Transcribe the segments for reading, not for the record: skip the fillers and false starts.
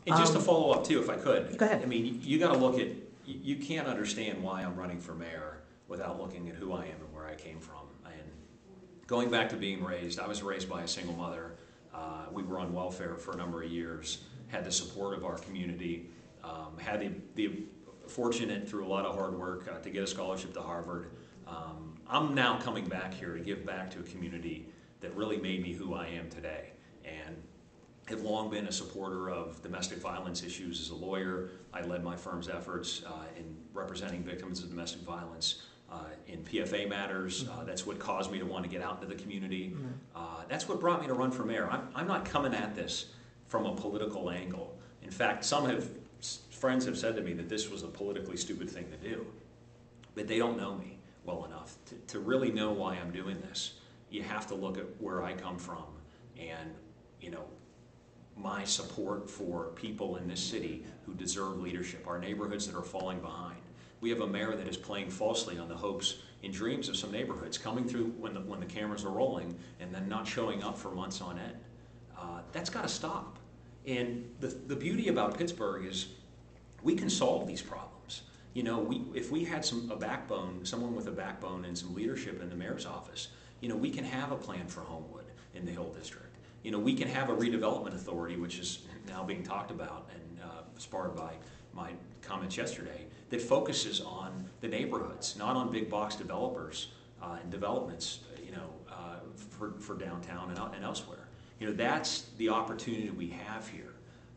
And just to follow up too, if I could. Go ahead. I mean, you got to look at, you can't understand why I'm running for mayor without looking at who I am and where I came from. And going back to being raised, I was raised by a single mother. We were on welfare for a number of years, had the support of our community, had the fortunate through a lot of hard work to get a scholarship to Harvard. I'm now coming back here to give back to a community that really made me who I am today. And have long been a supporter of domestic violence issues as a lawyer. I led my firm's efforts in representing victims of domestic violence in PFA matters. That's what caused me to want to get out into the community. That's what brought me to run for mayor. I'm not coming at this from a political angle. In fact, friends have said to me that this was a politically stupid thing to do, but they don't know me well enough to really know why I'm doing this. You have to look at where I come from and, my support for people in this city who deserve leadership, our neighborhoods that are falling behind. We have a mayor that is playing falsely on the hopes and dreams of some neighborhoods, coming through when the cameras are rolling and then not showing up for months on end. That's got to stop. And the beauty about Pittsburgh is we can solve these problems. If we had someone with a backbone and some leadership in the mayor's office, we can have a plan for Homewood in the Hill District. We can have a redevelopment authority, which is now being talked about and sparred by my comments yesterday, that focuses on the neighborhoods, not on big box developers and developments, for downtown and elsewhere. That's the opportunity we have here,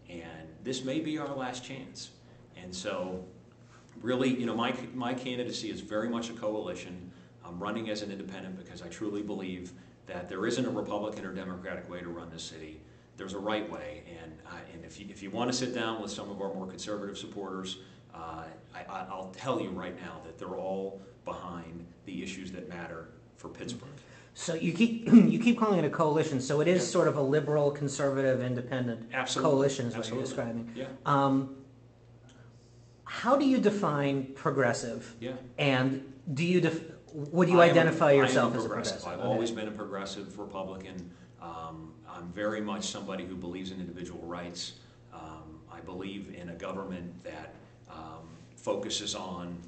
and this may be our last chance. And so, really, my candidacy is very much a coalition. I'm running as an independent because I truly believe that there isn't a Republican or Democratic way to run this city. There's a right way, and if you want to sit down with some of our more conservative supporters, I'll tell you right now that they're all behind the issues that matter for Pittsburgh. So you keep calling it a coalition. So it is sort of a liberal, conservative, independent coalition, is what you're describing. Yeah. How do you define progressive? Yeah. And would you identify yourself as a progressive? I've always been a progressive Republican. I'm very much somebody who believes in individual rights. I believe in a government that focuses on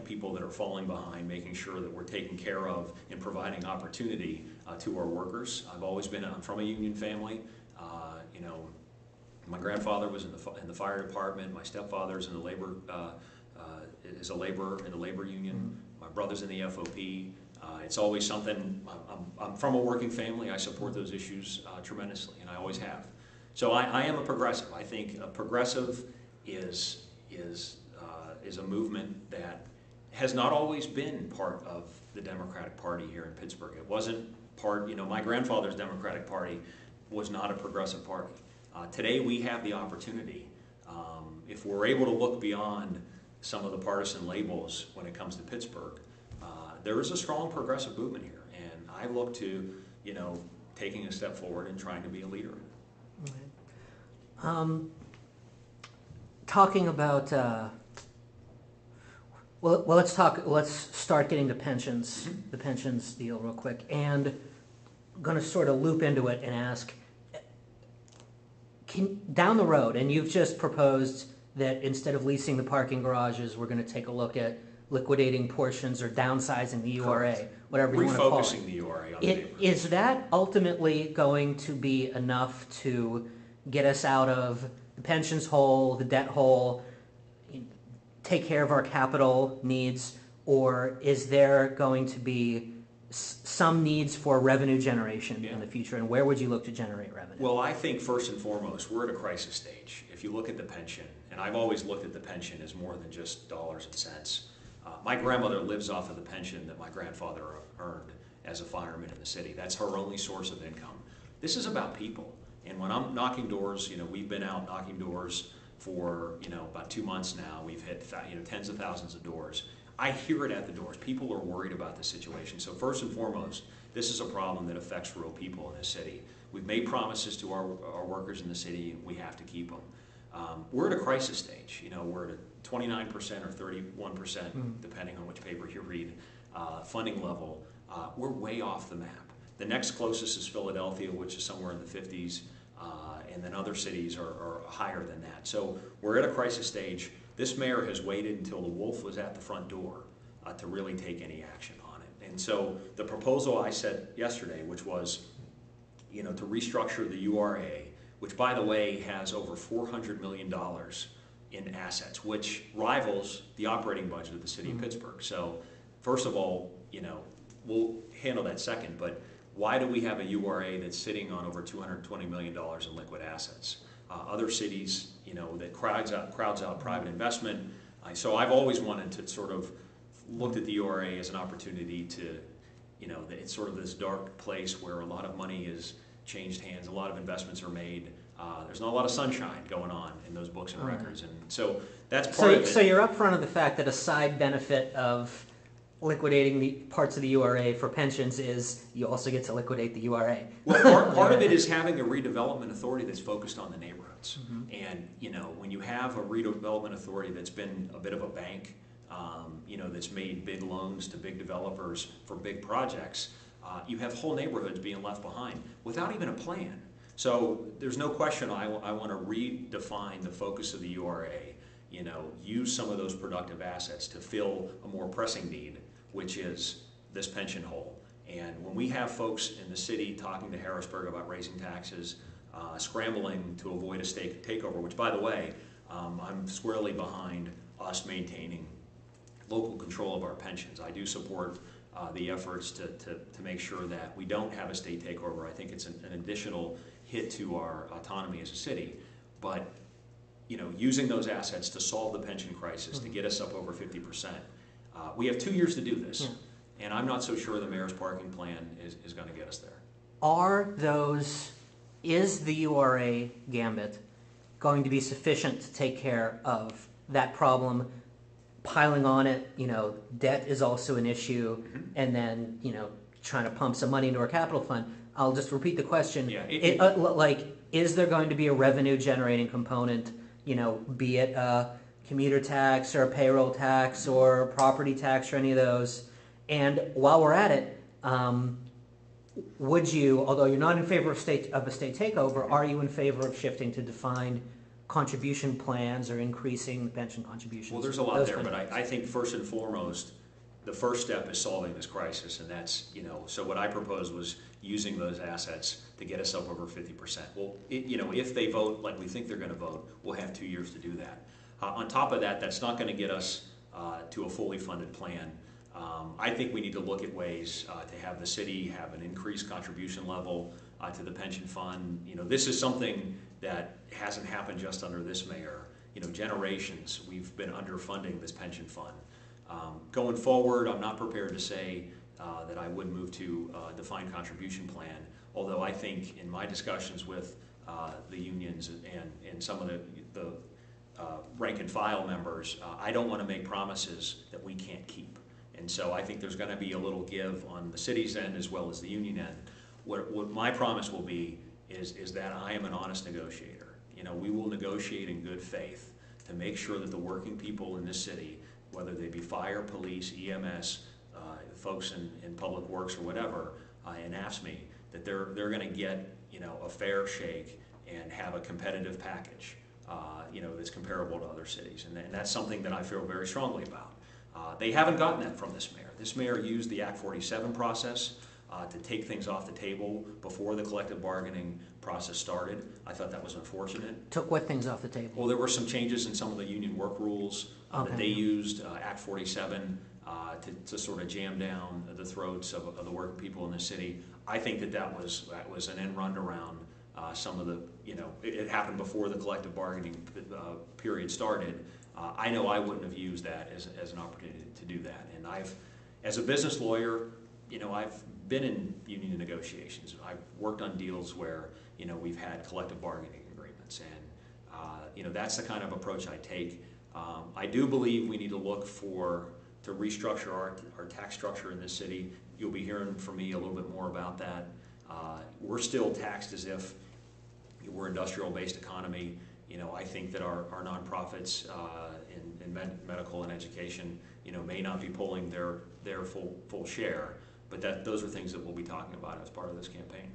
people that are falling behind, making sure that we're taking care of and providing opportunity to our workers. I'm from a union family. My grandfather was in the fire department. My stepfather's in the labor is a laborer in the labor union. My brother's in the FOP. It's always something. I'm from a working family. I support those issues tremendously, and I always have. So I am a progressive. I think a progressive is a movement that has not always been part of the Democratic Party here in Pittsburgh. It wasn't part. My grandfather's Democratic Party was not a progressive party. Today we have the opportunity, if we're able to look beyond some of the partisan labels when it comes to Pittsburgh, there is a strong progressive movement here, and I look to, taking a step forward and trying to be a leader. Okay. Talking about, let's start getting to pensions, the pensions deal real quick, and I'm going to sort of loop into it and ask, down the road, and you've just proposed that instead of leasing the parking garages, we're going to take a look at liquidating portions or downsizing the URA, Correct. Whatever you want to call it. Refocusing the URA on the neighborhood. Is that ultimately going to be enough to get us out of the pensions hole, the debt hole, take care of our capital needs, or is there going to be some needs for revenue generation in the future, and where would you look to generate revenue? Well, I think first and foremost, we're at a crisis stage. If you look at the pension, and I've always looked at the pension as more than just dollars and cents. My grandmother lives off of the pension that my grandfather earned as a fireman in the city. That's her only source of income. This is about people. And when I'm knocking doors, we've been out knocking doors for, about 2 months now. We've hit, tens of thousands of doors. I hear it at the doors. People are worried about the situation. So first and foremost, this is a problem that affects real people in this city. We've made promises to our workers in the city, and we have to keep them. We're at a crisis stage. We're at a 29% or 31%, depending on which paper you read, funding level. We're way off the map. The next closest is Philadelphia, which is somewhere in the 50s. and then other cities are higher than that. So we're at a crisis stage. This mayor has waited until the wolf was at the front door to really take any action on it. And so the proposal I said yesterday, which was, to restructure the URA, which by the way has over $400 million in assets, which rivals the operating budget of the city of Pittsburgh. So first of all, we'll handle that second, but why do we have a URA that's sitting on over $220 million in liquid assets? Other cities, that crowds out private investment. So I've always wanted to sort of looked at the URA as an opportunity to, it's sort of this dark place where a lot of money is changed hands, a lot of investments are made. There's not a lot of sunshine going on in those books and records, and so that's part of it. So you're upfront of the fact that a side benefit of liquidating the parts of the URA for pensions is you also get to liquidate the URA. Well, part of it is having a redevelopment authority that's focused on the neighborhoods. And, when you have a redevelopment authority that's been a bit of a bank, that's made big loans to big developers for big projects, you have whole neighborhoods being left behind without even a plan. So there's no question I want to redefine the focus of the URA, use some of those productive assets to fill a more pressing need, which is this pension hole. And when we have folks in the city talking to Harrisburg about raising taxes, scrambling to avoid a state takeover, which by the way, I'm squarely behind us maintaining local control of our pensions. I do support the efforts to make sure that we don't have a state takeover. I think it's an additional hit to our autonomy as a city. But using those assets to solve the pension crisis, to get us up over 50%, we have 2 years to do this. And I'm not so sure the mayor's parking plan is going to get us there. Is the URA gambit going to be sufficient to take care of that problem? Piling on it, debt is also an issue, and then, trying to pump some money into our capital fund. I'll just repeat the question. Is there going to be a revenue generating component, be it a commuter tax or a payroll tax or a property tax or any of those? And while we're at it, would you, although you're not in favor of a state takeover, are you in favor of shifting to defined contribution plans or increasing pension contributions? Well, there's a lot there, but I think first and foremost, the first step is solving this crisis, and that's, so what I proposed was using those assets to get us up over 50%. Well, if they vote like we think they're going to vote, we'll have 2 years to do that. On top of that, that's not going to get us to a fully funded plan. I think we need to look at ways to have the city have an increased contribution level to the pension fund. This is something that hasn't happened just under this mayor. Generations we've been underfunding this pension fund. Going forward, I'm not prepared to say that I would move to a defined contribution plan, although I think in my discussions with the unions and some of the rank and file members, I don't want to make promises that we can't keep. And so I think there's going to be a little give on the city's end as well as the union end. What my promise will be is that I am an honest negotiator. We will negotiate in good faith to make sure that the working people in this city, whether they be fire, police, EMS, folks in public works or whatever, and AFSCME, that they're going to get a fair shake and have a competitive package that's comparable to other cities, and that's something that I feel very strongly about. They haven't gotten that from this mayor. This mayor used the Act 47 process to take things off the table before the collective bargaining process started. I thought that was unfortunate. Took what things off the table? Well, there were some changes in some of the union work rules that they used, Act 47, to sort of jam down the throats of the working people in the city. I think that was an end run around some of the, it happened before the collective bargaining period started. I know I wouldn't have used that as an opportunity to do that. And as a business lawyer, I've been in union negotiations. I've worked on deals where, we've had collective bargaining agreements. And, that's the kind of approach I take. I do believe we need to look to restructure our tax structure in this city. You'll be hearing from me a little bit more about that. We're still taxed as if we're an industrial-based economy. I think that our nonprofits in medical and education, may not be pulling their full share, but those are things that we'll be talking about as part of this campaign.